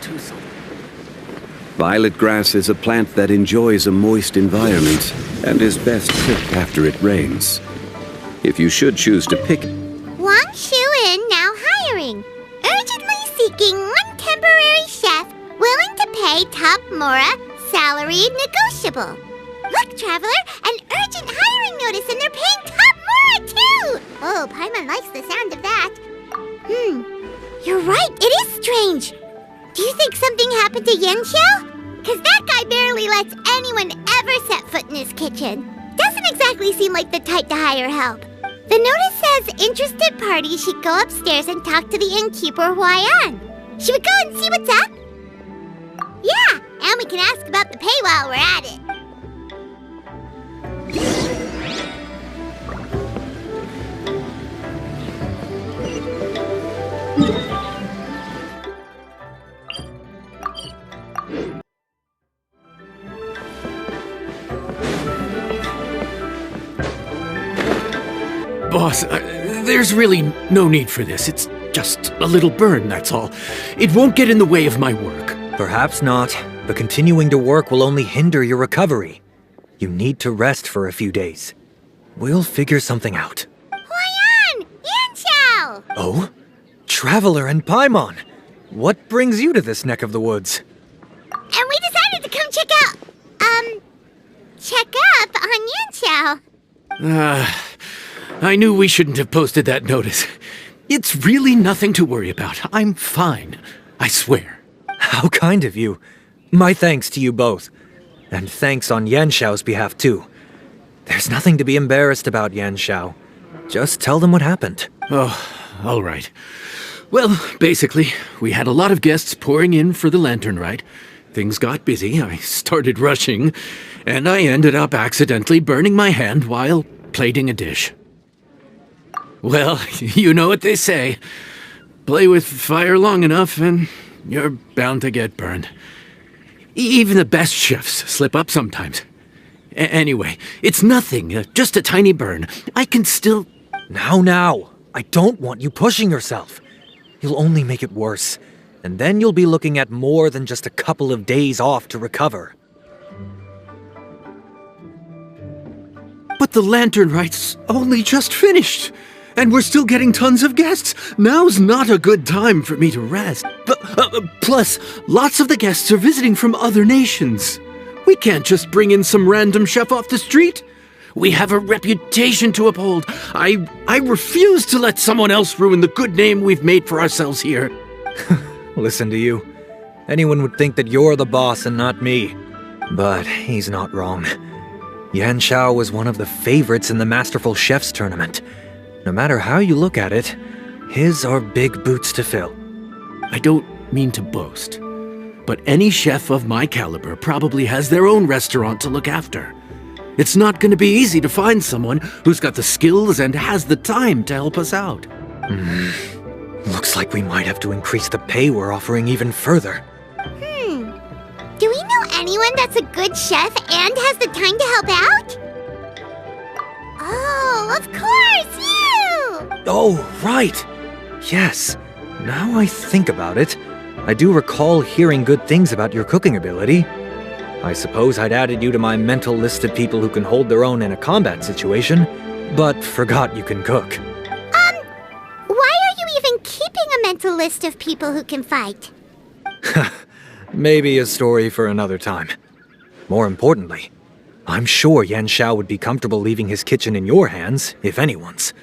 Too salty. Violet grass is a plant that enjoys a moist environment and is best picked after it rains. If you should choose to pick... Wang Shuin now hiring. Urgently seeking one temporary chef willing to pay top Mora, salary negotiable. Look, Traveler, an urgent hiring notice and they're paying top Mora too! Oh, Paimon likes the sound of that. You're right, it is strange. Do you think something happened to Yanxiao? Because that guy barely lets anyone ever set foot in his kitchen. Doesn't exactly seem like the type to hire help. The notice says interested parties should go upstairs and talk to the innkeeper Huayan. Should we go and see what's up? Yeah, and we can ask about the pay while we're at it. Boss, there's really no need for this. It's just a little burn, that's all. It won't get in the way of my work. Perhaps not, but continuing to work will only hinder your recovery. You need to rest for a few days. We'll figure something out. Huayan! Yanxiao! Oh? Traveler and Paimon! What brings you to this neck of the woods? And we decided to come check up on Yanxiao. I knew we shouldn't have posted that notice. It's really nothing to worry about. I'm fine. I swear. How kind of you. My thanks to you both. And thanks on Yanxiao's behalf, too. There's nothing to be embarrassed about, Yanxiao. Just tell them what happened. Oh, all right. Well, basically, we had a lot of guests pouring in for the lantern rite. Things got busy, I started rushing, and I ended up accidentally burning my hand while plating a dish. Well, you know what they say. Play with fire long enough and you're bound to get burned. Even the best chefs slip up sometimes. Anyway, it's nothing, just a tiny burn. I can still... Now, I don't want you pushing yourself. You'll only make it worse, and then you'll be looking at more than just a couple of days off to recover. But the lantern rite's only just finished, and we're still getting tons of guests. Now's not a good time for me to rest. Plus, lots of the guests are visiting from other nations. We can't just bring in some random chef off the street. We have a reputation to uphold. I refuse to let someone else ruin the good name we've made for ourselves here. Listen to you. Anyone would think that you're the boss and not me. But he's not wrong. Yanxiao was one of the favorites in the Masterful Chefs tournament. No matter how you look at it, his are big boots to fill. I don't mean to boast, but any chef of my caliber probably has their own restaurant to look after. It's not going to be easy to find someone who's got the skills and has the time to help us out. Looks like we might have to increase the pay we're offering even further. Do we know anyone that's a good chef and has the time to help out? Oh, of course, you! Oh, right! Yes, now I think about it, I do recall hearing good things about your cooking ability. I suppose I'd added you to my mental list of people who can hold their own in a combat situation, but forgot you can cook. Why are you even keeping a mental list of people who can fight? Maybe a story for another time. More importantly, I'm sure Yanxiao would be comfortable leaving his kitchen in your hands, if anyone's.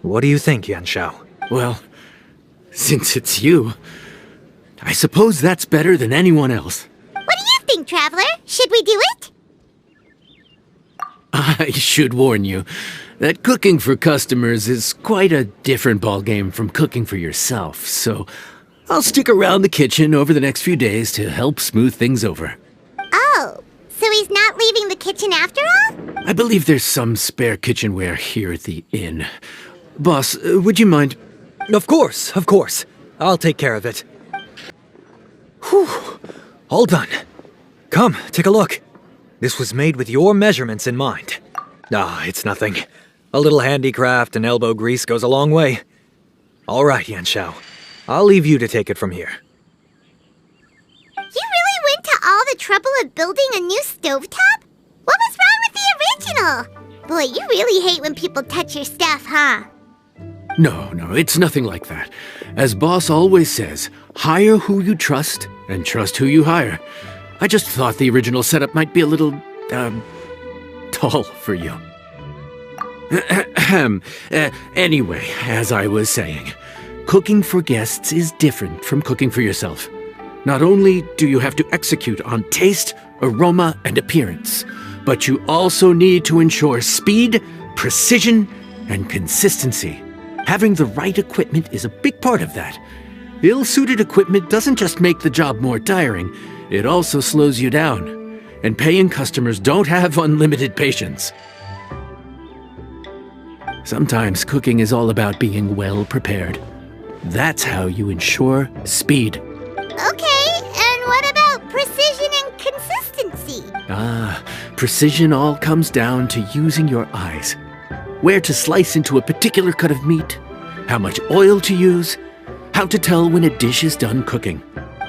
What do you think, Yanxiao? Well, since it's you, I suppose that's better than anyone else. What do you think, Traveler? Should we do it? I should warn you that cooking for customers is quite a different ballgame from cooking for yourself, so I'll stick around the kitchen over the next few days to help smooth things over. Oh, so he's not leaving the kitchen after all? I believe there's some spare kitchenware here at the inn. Boss, would you mind? Of course. I'll take care of it. Whew, all done. Come, take a look. This was made with your measurements in mind. It's nothing. A little handicraft and elbow grease goes a long way. All right, Yanxiao. I'll leave you to take it from here. the trouble of building a new stovetop? What was wrong with the original? Boy, you really hate when people touch your stuff, huh? No, it's nothing like that. As Boss always says, hire who you trust and trust who you hire. I just thought the original setup might be a little, tall for you. Anyway, as I was saying, cooking for guests is different from cooking for yourself. Not only do you have to execute on taste, aroma, and appearance, but you also need to ensure speed, precision, and consistency. Having the right equipment is a big part of that. Ill-suited equipment doesn't just make the job more tiring, it also slows you down. And paying customers don't have unlimited patience. Sometimes cooking is all about being well prepared. That's how you ensure speed. Okay, and what about precision and consistency? Precision all comes down to using your eyes. Where to slice into a particular cut of meat, how much oil to use, how to tell when a dish is done cooking.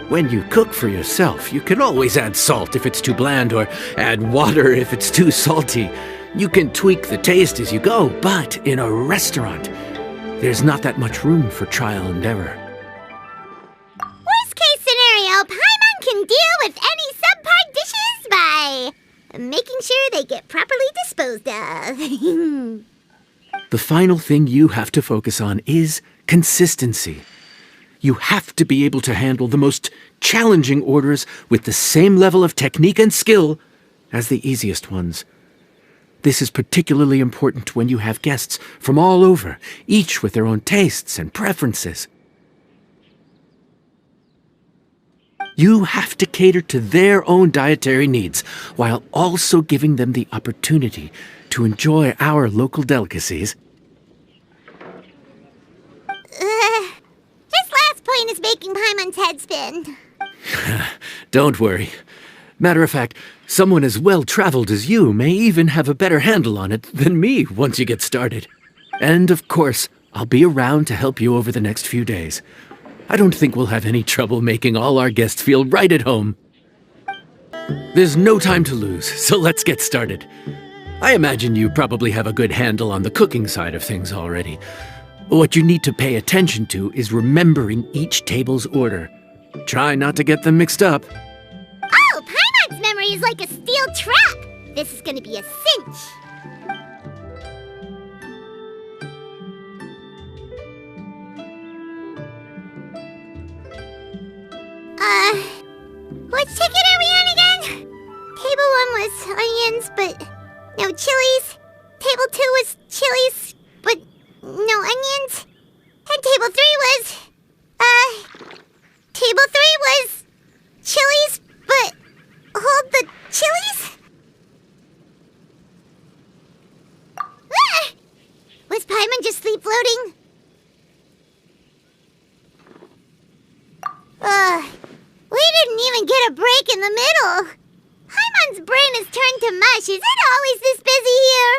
When you cook for yourself, you can always add salt if it's too bland or add water if it's too salty. You can tweak the taste as you go, but in a restaurant, there's not that much room for trial and error. Worst case scenario, Paimon can deal with any subpar dishes by making sure they get properly disposed of. The final thing you have to focus on is consistency. You have to be able to handle the most challenging orders with the same level of technique and skill as the easiest ones. This is particularly important when you have guests from all over, each with their own tastes and preferences. You have to cater to their own dietary needs, while also giving them the opportunity to enjoy our local delicacies. This last point is making Paimon's head spin. Don't worry. Matter of fact, someone as well-traveled as you may even have a better handle on it than me once you get started. And of course, I'll be around to help you over the next few days. I don't think we'll have any trouble making all our guests feel right at home. There's no time to lose, so let's get started. I imagine you probably have a good handle on the cooking side of things already. What you need to pay attention to is remembering each table's order. Try not to get them mixed up. Oh, Paimon's memory is like a steel trap. This is gonna be a cinch. Which ticket are we on again? Table 1 was onions, but no chilies. Table 2 was chilies, but no onions. And table 3 was, chilies, but hold the chilies? Ah! Was Paimon just sleep floating? We didn't even get a break in the middle. Paimon's brain has turned to mush. Is it always this busy here?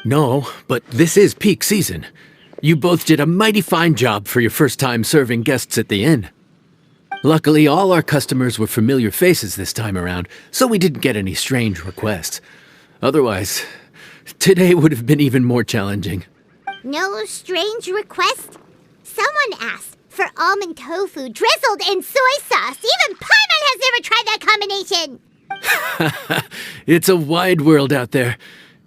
No, but this is peak season. You both did a mighty fine job for your first time serving guests at the inn. Luckily, all our customers were familiar faces this time around, so we didn't get any strange requests. Otherwise, today would have been even more challenging. No strange request? Someone asked for almond tofu drizzled in soy sauce. Even Paimon has never tried that combination. It's a wide world out there.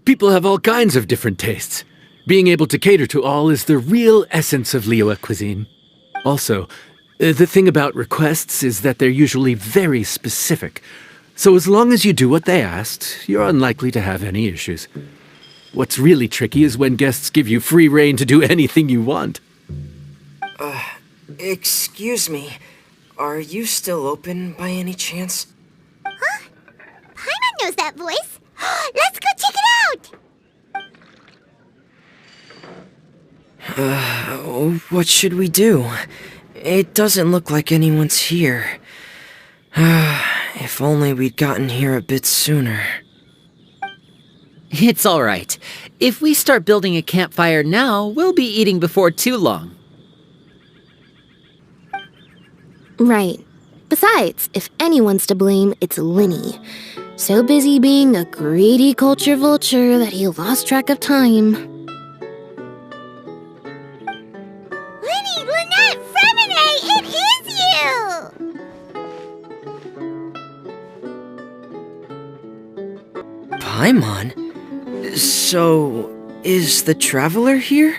People have all kinds of different tastes. Being able to cater to all is the real essence of liyue cuisine. Also, the thing about requests is that they're usually very specific. So as long as you do what they asked, you're unlikely to have any issues. What's really tricky is when guests give you free rein to do anything you want. Excuse me. Are you still open by any chance? Huh? Paimon knows that voice. Let's go check it out! What should we do? It doesn't look like anyone's here. If only we'd gotten here a bit sooner. It's all right. If we start building a campfire now, we'll be eating before too long. Right. Besides, if anyone's to blame, it's Linny. So busy being a greedy culture vulture that he lost track of time. Linny, Lynette, Fremine, it is you! Paimon? So, is the Traveler here?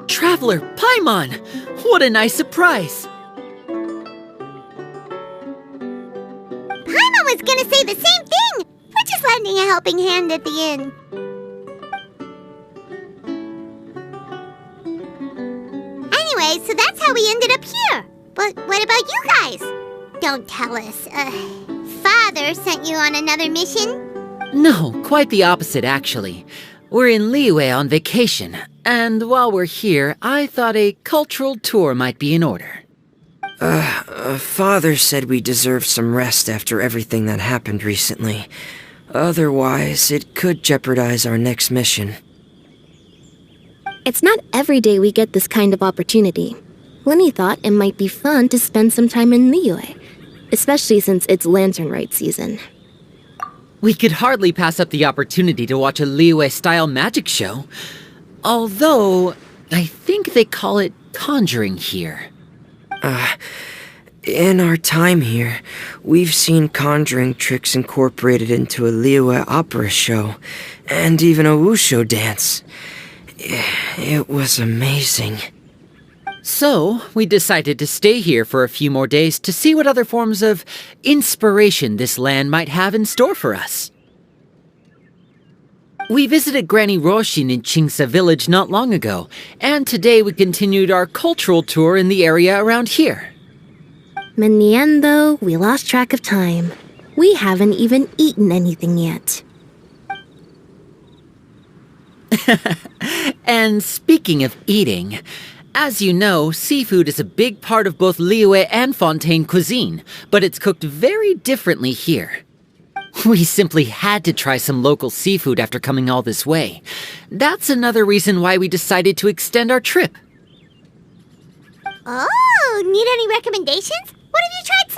Traveler, Paimon! What a nice surprise! Paimon was gonna say the same thing! We're just lending a helping hand at the inn. Anyway, so that's how we ended up here. But what about you guys? Don't tell us. Father sent you on another mission? No, quite the opposite, actually. We're in Liyue on vacation, and while we're here, I thought a cultural tour might be in order. Father said we deserve some rest after everything that happened recently. Otherwise, it could jeopardize our next mission. It's not every day we get this kind of opportunity. Linny thought it might be fun to spend some time in Liyue, especially since it's Lantern Rite season. We could hardly pass up the opportunity to watch a Liyue-style magic show. Although, I think they call it conjuring here. In our time here, we've seen conjuring tricks incorporated into a Liyue opera show, and even a wushu dance. It was amazing. So, we decided to stay here for a few more days to see what other forms of inspiration this land might have in store for us. We visited Granny Roshin in Qingsa village not long ago, and today we continued our cultural tour in the area around here. In the end, though, we lost track of time. We haven't even eaten anything yet. And speaking of eating, as you know, seafood is a big part of both Liyue and Fontaine cuisine, but it's cooked very differently here. We simply had to try some local seafood after coming all this way. That's another reason why we decided to extend our trip. Oh, need any recommendations? What have you tried so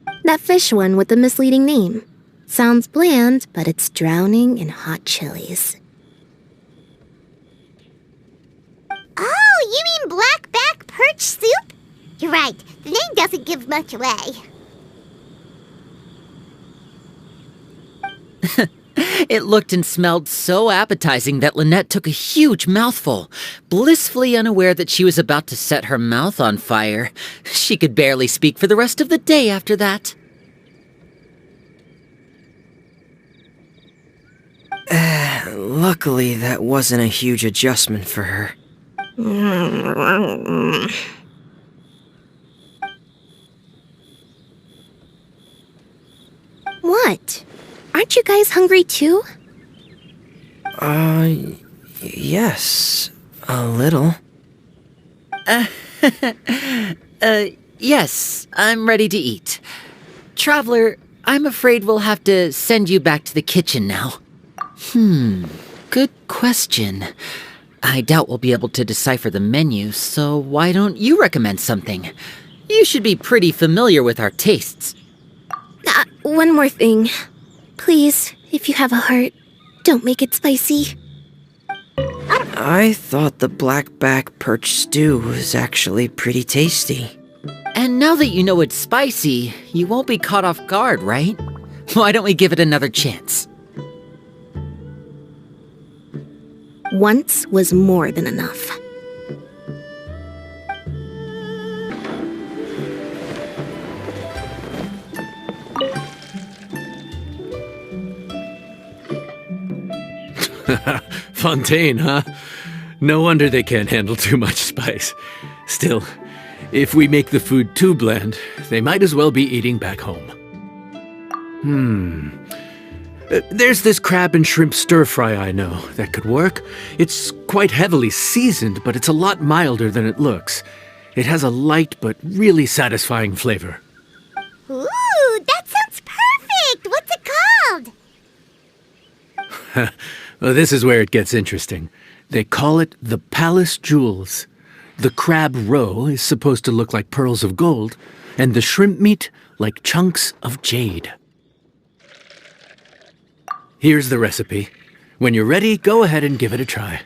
far? That fish one with the misleading name. Sounds bland, but it's drowning in hot chilies. Oh, you mean blackback perch soup? You're right, the name doesn't give much away. It looked and smelled so appetizing that Lynette took a huge mouthful, blissfully unaware that she was about to set her mouth on fire. She could barely speak for the rest of the day after that. Luckily, that wasn't a huge adjustment for her. What? Aren't you guys hungry too? Yes, a little. Yes, I'm ready to eat. Traveler, I'm afraid we'll have to send you back to the kitchen now. Good question. I doubt we'll be able to decipher the menu, so why don't you recommend something? You should be pretty familiar with our tastes. One more thing. Please, if you have a heart, don't make it spicy. I thought the blackback perch stew was actually pretty tasty. And now that you know it's spicy, you won't be caught off guard, right? Why don't we give it another chance? Once was more than enough. Fontaine, huh? No wonder they can't handle too much spice. Still, if we make the food too bland, they might as well be eating back home. There's this crab and shrimp stir-fry I know that could work. It's quite heavily seasoned, but it's a lot milder than it looks. It has a light but really satisfying flavor. Ooh, that sounds perfect! What's it Well, this is where it gets interesting. They call it the palace jewels. The crab roe is supposed to look like pearls of gold, and the shrimp meat like chunks of jade. Here's the recipe. When you're ready, go ahead and give it a try.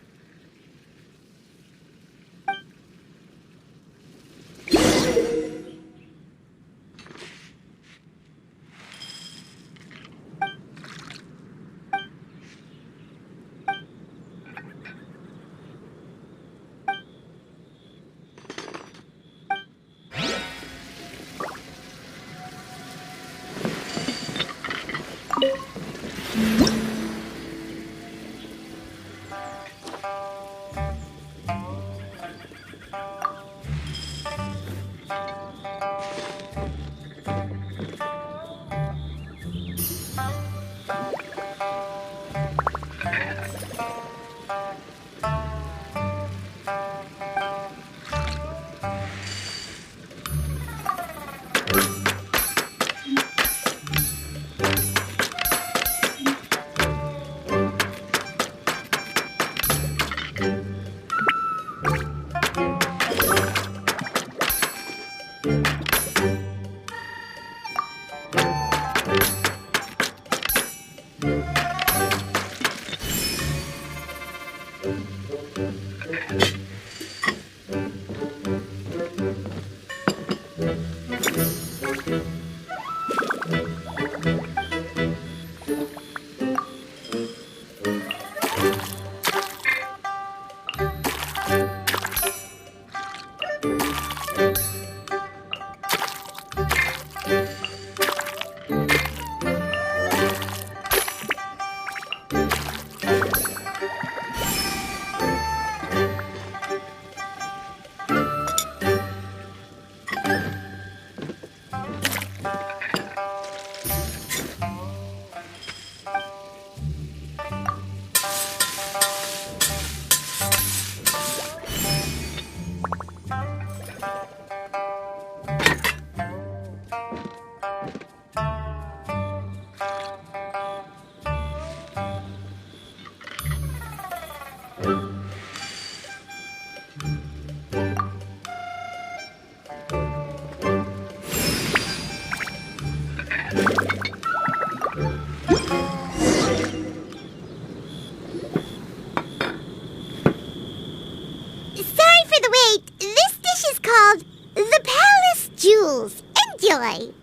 Sorry for the wait. This dish is called the Palace Jewels. Enjoy.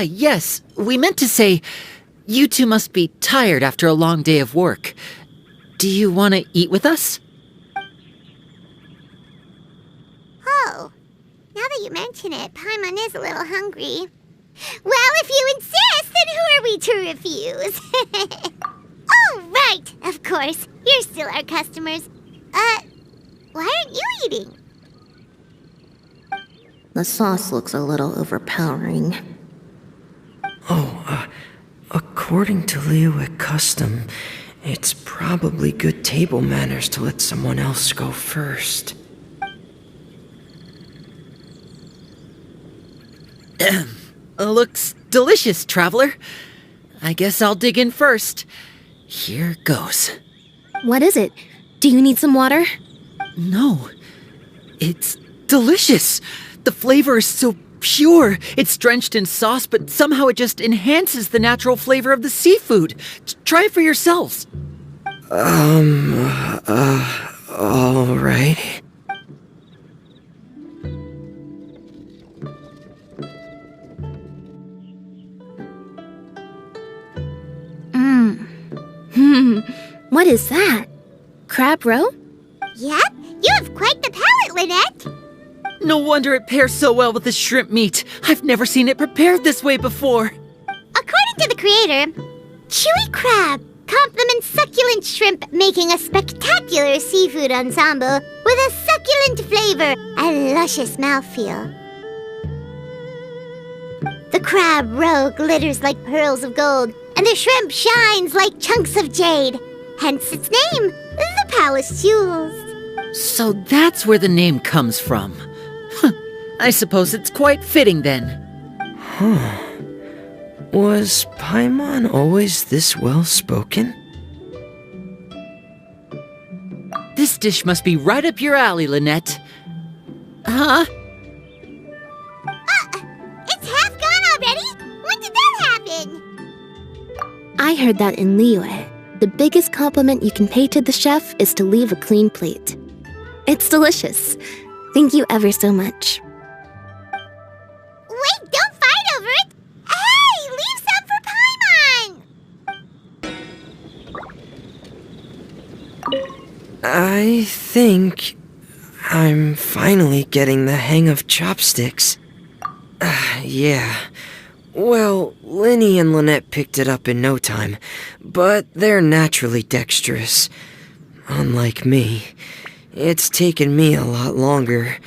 Yes. We meant to say, you two must be tired after a long day of work. Do you want to eat with us? Oh, now that you mention it, Paimon is a little hungry. Well, if you insist, then who are we to refuse? Oh, right, of course. You're still our customers. Why aren't you eating? The sauce looks a little overpowering. According to liyue custom, it's probably good table manners to let someone else go first. Looks delicious, traveler. I guess I'll dig in first. Here goes. What is it? Do you need some water? No, it's delicious. The flavor is so pure. It's drenched in sauce, but somehow it just enhances the natural flavor of the seafood. Try it for yourselves. All right. What is that? Crab roe? Yep, you have quite the palate, Lynette. No wonder it pairs so well with the shrimp meat. I've never seen it prepared this way before. According to the creator, chewy crab complements succulent shrimp, making a spectacular seafood ensemble with a succulent flavor and luscious mouthfeel. The crab roe glitters like pearls of gold, and the shrimp shines like chunks of jade. Hence its name, the Palace Jewels. So that's where the name comes from. I suppose it's quite fitting then. Was Paimon always this well-spoken? This dish must be right up your alley, Lynette. Huh? It's half gone already? When did that happen? I heard that in Liyue, the biggest compliment you can pay to the chef is to leave a clean plate. It's delicious. Thank you ever so much. Wait, don't fight over it! Hey, leave some for Paimon! I think I'm finally getting the hang of chopsticks. Yeah. Well, Linny and Lynette picked it up in no time, but they're naturally dexterous. Unlike me, it's taken me a lot longer,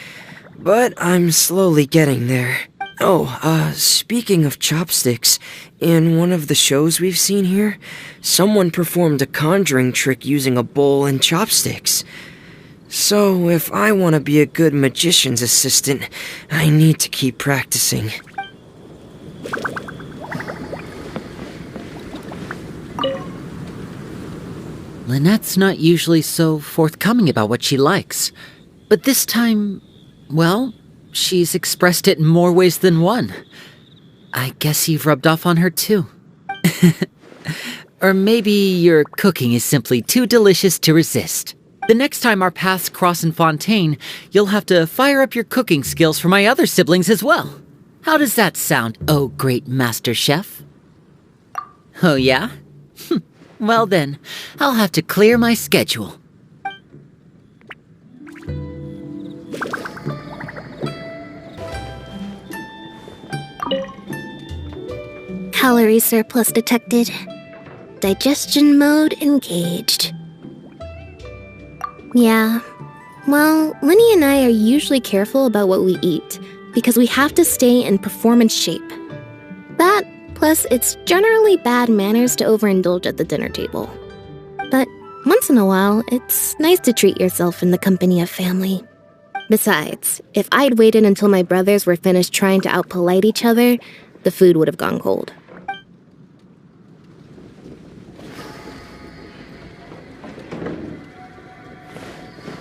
but I'm slowly getting there. Oh, speaking of chopsticks, in one of the shows we've seen here, someone performed a conjuring trick using a bowl and chopsticks. So, if I want to be a good magician's assistant, I need to keep practicing. Lynette's not usually so forthcoming about what she likes. But this time, well, she's expressed it in more ways than one. I guess you've rubbed off on her too. Or maybe your cooking is simply too delicious to resist. The next time our paths cross in Fontaine, you'll have to fire up your cooking skills for my other siblings as well. How does that sound, oh great master chef? Oh yeah? Well then, I'll have to clear my schedule. Calorie surplus detected. Digestion mode engaged. Yeah. Well, Linny and I are usually careful about what we eat, because we have to stay in performance shape. That, plus it's generally bad manners to overindulge at the dinner table. But once in a while, it's nice to treat yourself in the company of family. Besides, if I'd waited until my brothers were finished trying to out-polite each other, the food would have gone cold.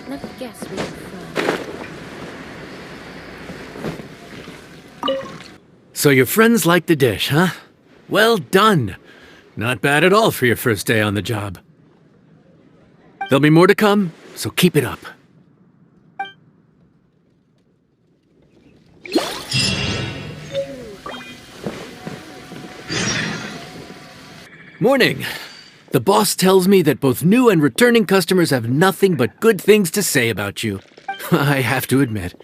Let me guess where you're from. So your friends like the dish, huh? Well done. Not bad at all for your first day on the job. There'll be more to come, so keep it up. Morning. The boss tells me that both new and returning customers have nothing but good things to say about you. I have to admit,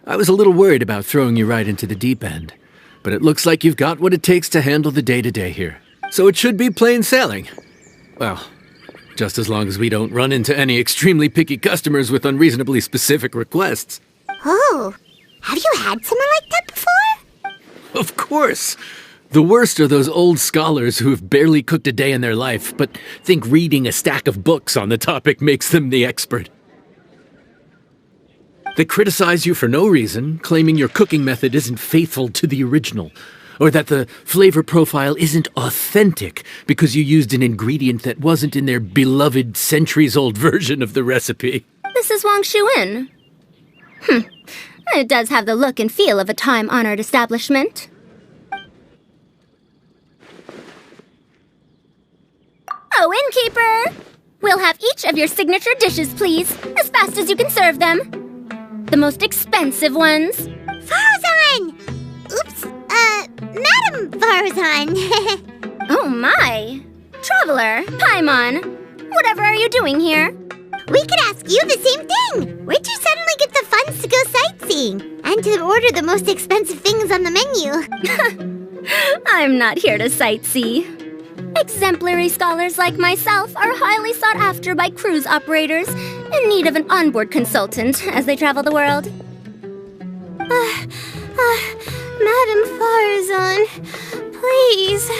I was a little worried about throwing you right into the deep end. But it looks like you've got what it takes to handle the day-to-day here. So it should be plain sailing. Well, just as long as we don't run into any extremely picky customers with unreasonably specific requests. Oh, have you had someone like that before? Of course. The worst are those old scholars who have barely cooked a day in their life, but think reading a stack of books on the topic makes them the expert. They criticize you for no reason, claiming your cooking method isn't faithful to the original, or that the flavor profile isn't authentic because you used an ingredient that wasn't in their beloved centuries-old version of the recipe. This is Wang Shuin. It does have the look and feel of a time-honored establishment. Oh, innkeeper! We'll have each of your signature dishes, please, as fast as you can serve them. The most expensive ones. Faruzan! Oops, Madam Faruzan. Oh my! Traveler, Paimon, whatever are you doing here? We could ask you the same thing. Where'd you suddenly get the funds to go sightseeing? And to order the most expensive things on the menu? I'm not here to sightsee. Exemplary scholars like myself are highly sought after by cruise operators in need of an onboard consultant as they travel the world. Madam Faruzan, please.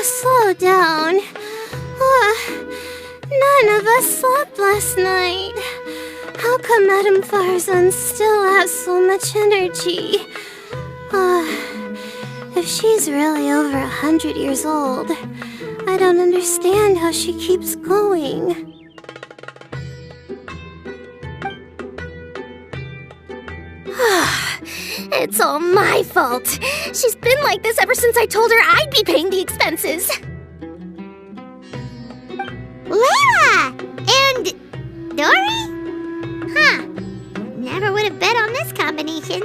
Slow down. None of us slept last night. How come Madame Faruzan still has so much energy? If she's really over 100 years old, I don't understand how she keeps going. It's all my fault. She's been like this ever since I told her I'd be paying the expenses. Layla! And Dory? Huh. Never would have bet on this combination.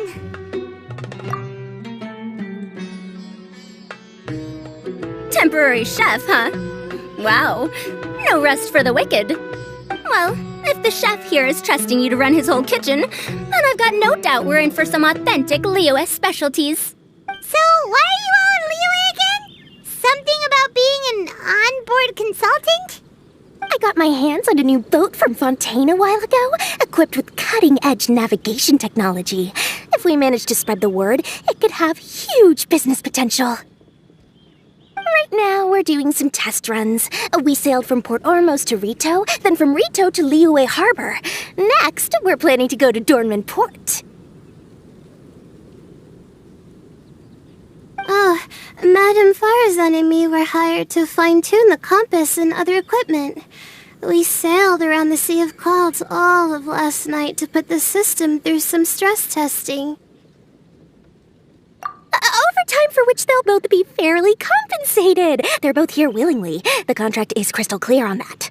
Temporary chef, huh? Wow. No rest for the wicked. Well, if the chef here is trusting you to run his whole kitchen, then I've got no doubt we're in for some authentic liyue specialties. So, why are you all in liyue again? Something about being an onboard consultant? I got my hands on a new boat from Fontaine a while ago, equipped with cutting-edge navigation technology. If we manage to spread the word, it could have huge business potential. Right now, we're doing some test runs. We sailed from Port Ormos to Rito, then from Rito to Liyue Harbor. Next, we're planning to go to Dornman Port. Oh, Madame Faruzan and me were hired to fine-tune the compass and other equipment. We sailed around the Sea of Clouds all of last night to put the system through some stress testing. Overtime for which they'll both be fairly compensated. They're both here willingly. The contract is crystal clear on that.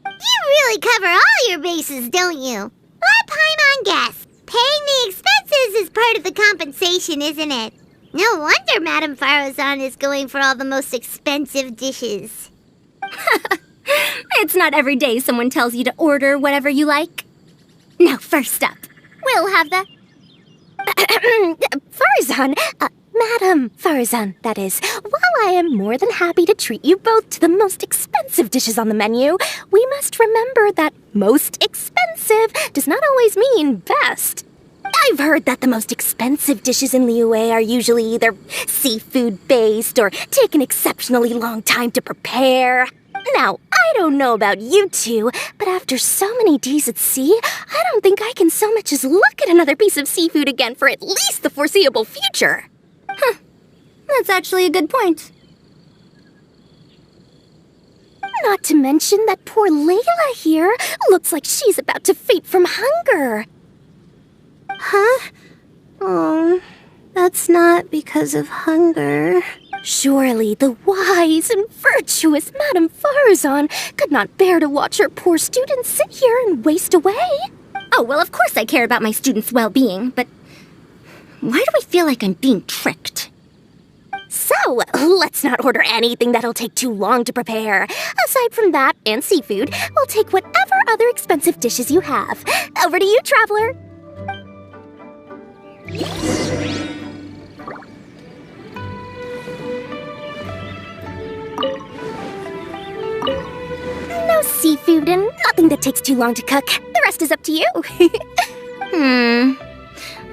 You really cover all your bases, don't you? Let Paimon guess. Paying the expenses is part of the compensation, isn't it? No wonder Madame Faruzan is going for all the most expensive dishes. It's not every day someone tells you to order whatever you like. Now, first up, we'll have the... Faruzan, Madame Faruzan, that is. While I am more than happy to treat you both to the most expensive dishes on the menu, we must remember that most expensive does not always mean best. I've heard that the most expensive dishes in Liyue are usually either seafood-based or take an exceptionally long time to prepare. Now, I don't know about you two, but after so many days at sea, I don't think I can so much as look at another piece of seafood again for at least the foreseeable future. Huh. That's actually a good point. Not to mention that poor Layla here looks like she's about to faint from hunger. Huh? Oh, that's not because of hunger. Surely the wise and virtuous Madame Faruzan could not bear to watch her poor students sit here and waste away. Oh, well, of course I care about my students' well-being, but why do I feel like I'm being tricked? So, let's not order anything that'll take too long to prepare. Aside from that and seafood, we'll take whatever other expensive dishes you have. Over to you, traveler. No seafood and nothing that takes too long to cook. The rest is up to you.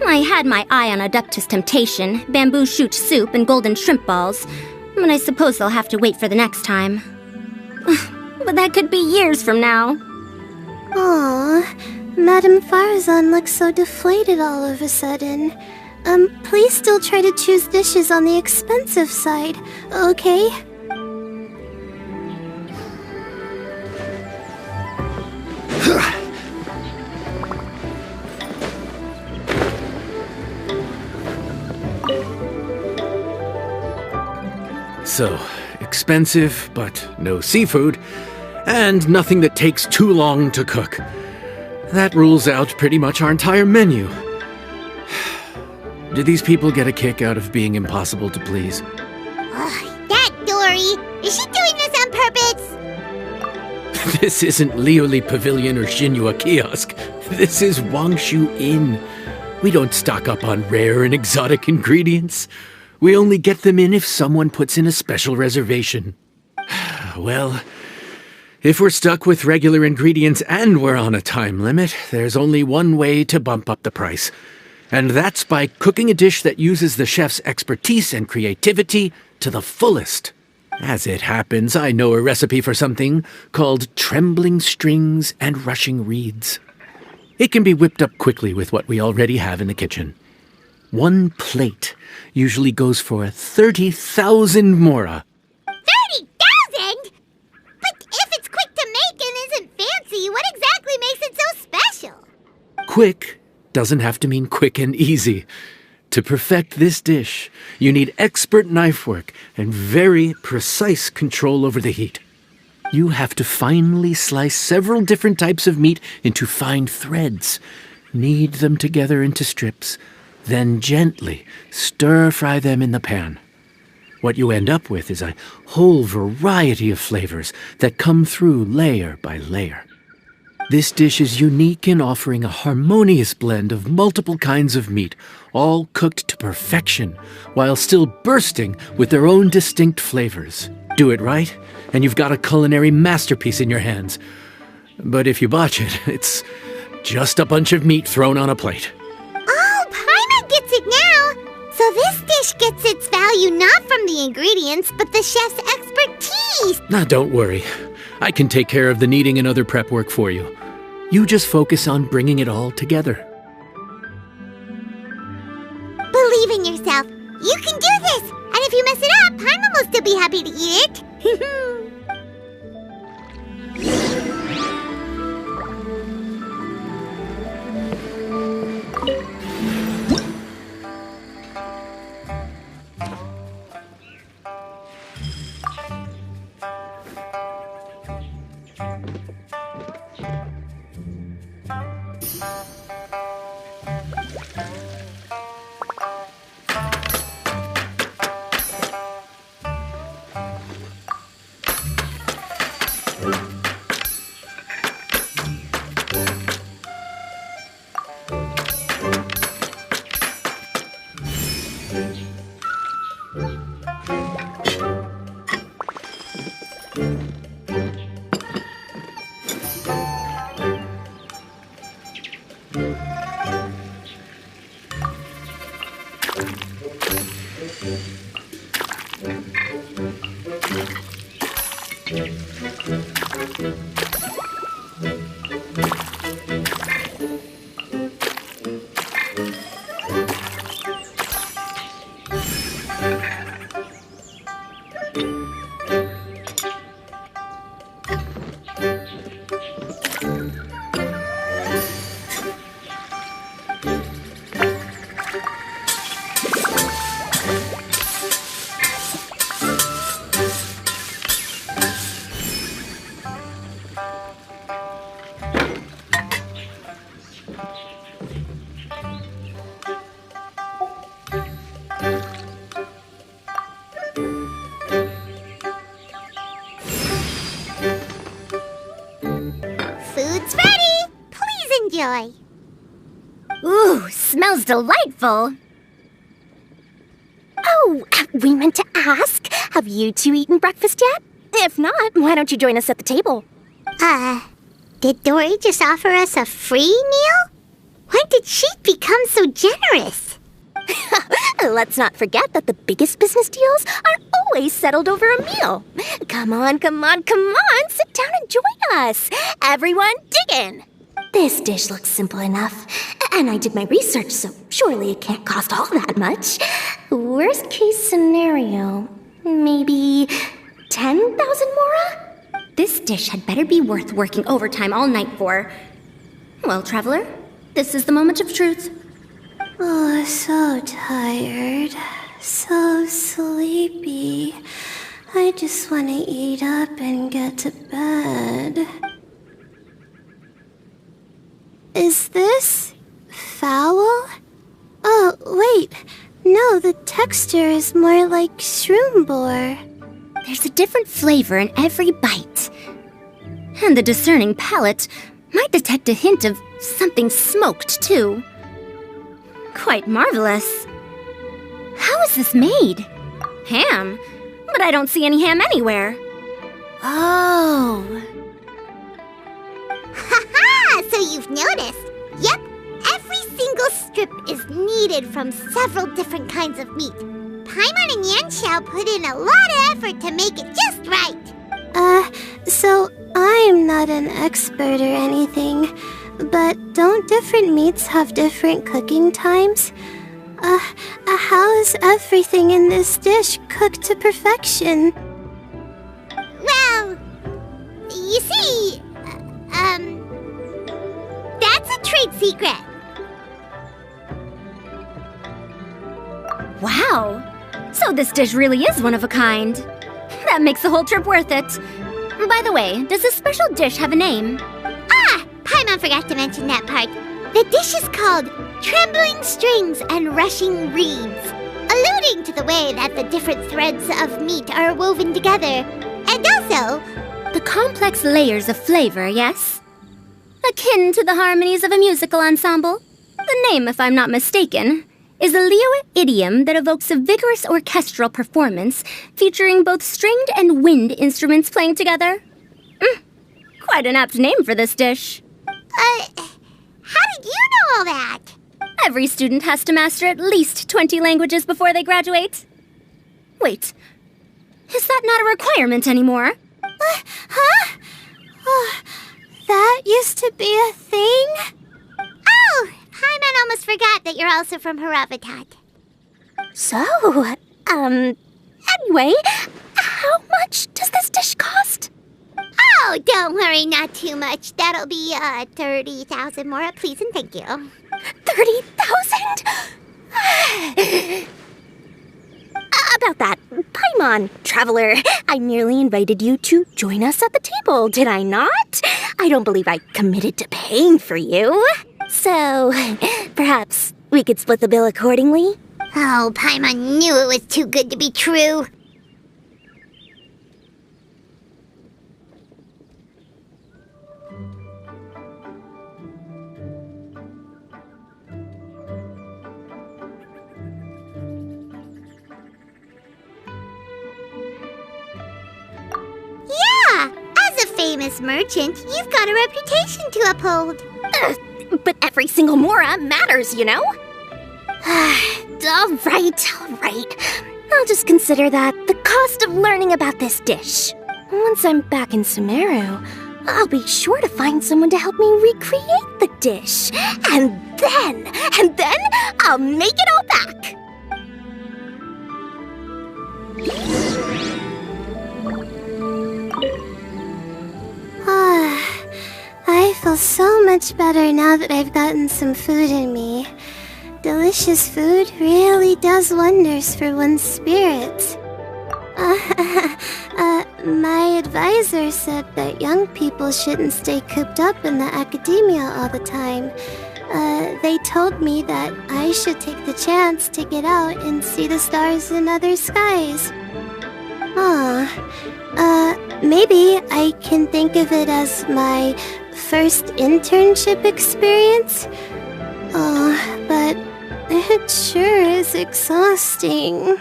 I had my eye on Adeptus Temptation, bamboo shoot soup, and golden shrimp balls, but I suppose they'll have to wait for the next time. But that could be years from now. Aw, Madame Faruzan looks so deflated all of a sudden. Please still try to choose dishes on the expensive side, okay? So, expensive, but no seafood, and nothing that takes too long to cook. That rules out pretty much our entire menu. Do these people get a kick out of being impossible to please? That Dory! Is she doing this on purpose? This isn't Liuli Pavilion or Xinhua Kiosk. This is Wangshu Inn. We don't stock up on rare and exotic ingredients. We only get them in if someone puts in a special reservation. Well, if we're stuck with regular ingredients and we're on a time limit, there's only one way to bump up the price. And that's by cooking a dish that uses the chef's expertise and creativity to the fullest. As it happens, I know a recipe for something called trembling strings and rushing reeds. It can be whipped up quickly with what we already have in the kitchen. 1 plate usually goes for 30,000 mora. 30,000? But if it's quick to make and isn't fancy, what exactly makes it so special? Quick doesn't have to mean quick and easy. To perfect this dish, you need expert knife work and very precise control over the heat. You have to finely slice several different types of meat into fine threads, knead them together into strips, then gently stir-fry them in the pan. What you end up with is a whole variety of flavors that come through layer by layer. This dish is unique in offering a harmonious blend of multiple kinds of meat, all cooked to perfection, while still bursting with their own distinct flavors. Do it right, and you've got a culinary masterpiece in your hands. But if you botch it, it's just a bunch of meat thrown on a plate. Oh, Paimon gets it now! So this dish gets its value not from the ingredients, but the chef's expertise! Now, don't worry. I can take care of the kneading and other prep work for you. You just focus on bringing it all together. Believe in yourself. You can do this! And if you mess it up, Paimon will still be happy to eat it. Food's ready! Please enjoy! Ooh, smells delightful. Oh, we meant to ask, have you two eaten breakfast yet? If not, why don't you join us at the table? Did Dory just offer us a free meal? When did she become so generous? Let's not forget that the biggest business deals are always settled over a meal. Come on, sit down and join us. Everyone, dig in. This dish looks simple enough, and I did my research, so surely it can't cost all that much. Worst case scenario, maybe 10,000 mora? This dish had better be worth working overtime all night for. Well, traveler, this is the moment of truth. Oh, so tired. So sleepy. I just want to eat up and get to bed. Is this foul? Oh, wait. No, the texture is more like shroom boar. There's a different flavor in every bite. And the discerning palate might detect a hint of something smoked, too. Quite marvelous. How is this made? Ham? But I don't see any ham anywhere. Oh. Ha-ha! So you've noticed. Yep, every single strip is created from several different kinds of meat. Paimon and Yanxiao put in a lot of effort to make it just right. So I'm not an expert or anything, but don't different meats have different cooking times? How is everything in this dish cooked to perfection? Well, you see, that's a trade secret. Wow! So this dish really is one of a kind. That makes the whole trip worth it. By the way, does this special dish have a name? Paimon forgot to mention that part. The dish is called Trembling Strings and Rushing Reeds, alluding to the way that the different threads of meat are woven together. And also, The complex layers of flavor, yes? Akin to the harmonies of a musical ensemble. The name, if I'm not mistaken, is a liyue idiom that evokes a vigorous orchestral performance featuring both stringed and wind instruments playing together. Quite an apt name for this dish. how did you know all that? Every student has to master at least 20 languages before they graduate. Wait, is that not a requirement anymore? Huh? Oh, that used to be a thing? Oh, Paimon almost forgot that you're also from Haravatat. So, anyway, how much does this dish cost? Oh, don't worry, not too much. That'll be 30,000 more, please and thank you. 30,000? About that, Paimon, traveler, I merely invited you to join us at the table, did I not? I don't believe I committed to paying for you. So, perhaps we could split the bill accordingly? Oh, Paimon knew it was too good to be true. Yeah, as a famous merchant, you've got a reputation to uphold. But every single mora matters, you know? All right. I'll just consider that the cost of learning about this dish. Once I'm back in Sumeru, I'll be sure to find someone to help me recreate the dish. And then I'll make it all back. I feel so much better now that I've gotten some food in me. Delicious food really does wonders for one's spirits. My advisor said that young people shouldn't stay cooped up in the academia all the time. They told me that I should take the chance to get out and see the stars in other skies. Maybe I can think of it as my first internship experience. But it sure is exhausting.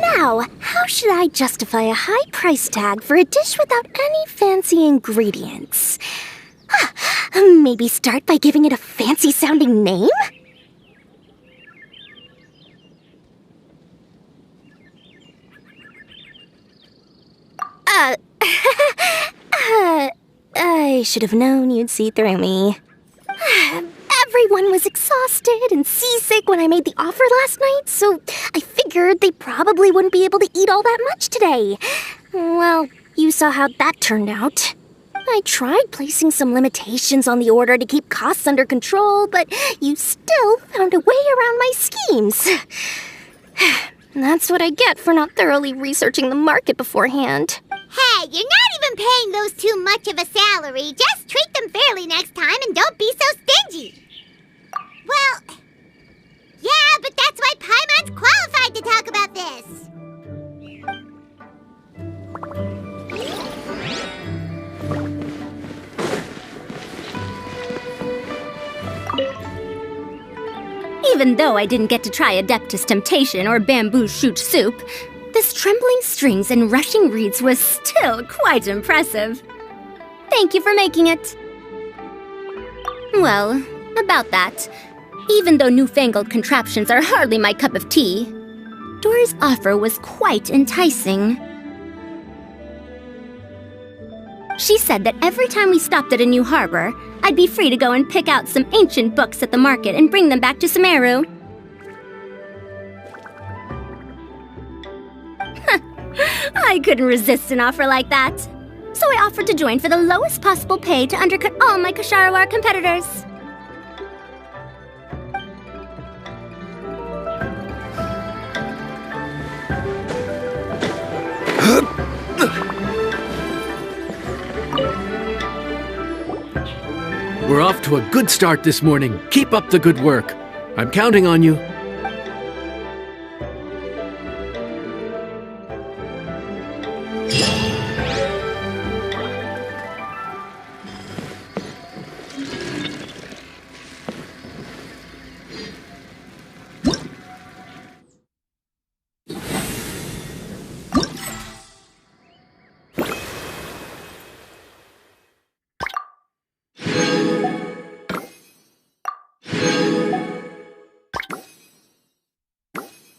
Now, how should I justify a high price tag for a dish without any fancy ingredients? Maybe start by giving it a fancy-sounding name? I should have known you'd see through me. Everyone was exhausted and seasick when I made the offer last night, so I figured they probably wouldn't be able to eat all that much today. Well, you saw how that turned out. I tried placing some limitations on the order to keep costs under control, but you still found a way around my schemes. That's what I get for not thoroughly researching the market beforehand. Hey, you're not even paying those too much of a salary. Just treat them fairly next time and don't be so stingy. Well, yeah, but that's why Paimon's qualified to talk about this. Even though I didn't get to try Adeptus Temptation or Bamboo Shoot Soup, this trembling strings and rushing reeds was still quite impressive. Thank you for making it. Well, about that, even though newfangled contraptions are hardly my cup of tea, Dory's offer was quite enticing. She said that every time we stopped at a new harbor, I'd be free to go and pick out some ancient books at the market and bring them back to Sumeru. I couldn't resist an offer like that. So I offered to join for the lowest possible pay to undercut all my Ksharawar competitors. We're off to a good start this morning. Keep up the good work. I'm counting on you.